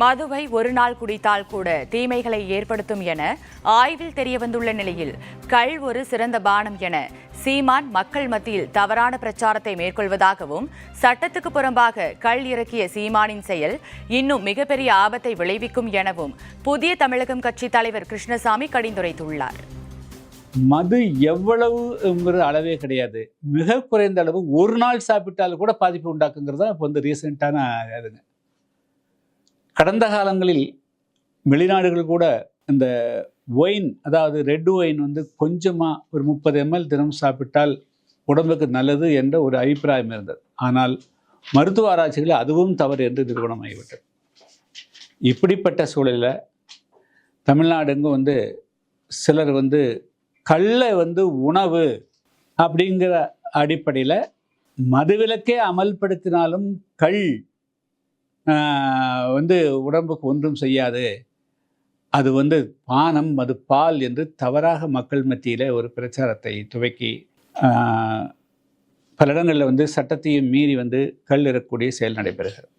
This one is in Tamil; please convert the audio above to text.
மதுவை ஒரு நாள் குடித்தால் கூட தீமைகளை ஏற்படுத்தும் என ஆய்வில் தெரியவந்துள்ள நிலையில் கள் ஒரு சிறந்த பானம் என சீமான் மக்கள் மத்தியில் தவறான பிரச்சாரத்தை மேற்கொள்வதாகவும் சட்டத்துக்கு புறம்பாக கள் இறக்கிய சீமானின் செயல் இன்னும் மிகப்பெரிய ஆபத்தை விளைவிக்கும் எனவும் புதிய தமிழகம் கட்சி தலைவர் கிருஷ்ணசாமி கடிந்துரைத்துள்ளார். மது எவ்வளவுங்கிற அளவே கிடையாது. மிக குறைந்த அளவு ஒரு நாள் சாப்பிட்டாலும் கூட பாதிப்பு உண்டாக்குங்கிறது தான் இப்போ ரீசெண்டான இதுங்க. கடந்த காலங்களில் வெளிநாடுகள் கூட இந்த ஒயின், அதாவது ரெட் ஒயின் கொஞ்சமாக ஒரு 30 ml தினம் சாப்பிட்டால் உடம்புக்கு நல்லது என்ற ஒரு அபிப்பிராயம் இருந்தது. ஆனால் மருத்துவ ஆராய்ச்சிகளில் அதுவும் தவறு என்று நிறுவனமாகிவிட்டது. இப்படிப்பட்ட சூழலில் தமிழ்நாடுங்க சிலர் கல்லை உணவு அப்படிங்கிற அடிப்படையில் மதுவிலக்கே அமல்படுத்தினாலும் கள் உடம்புக்கு ஒன்றும் செய்யாது, அது பானம், அது பால் என்று தவறாக மக்கள் மத்தியில் ஒரு பிரச்சாரத்தை துவக்கி பல இடங்களில் சட்டத்தையும் மீறி கல் இறக்கக்கூடிய செயல் நடைபெறுகிறது.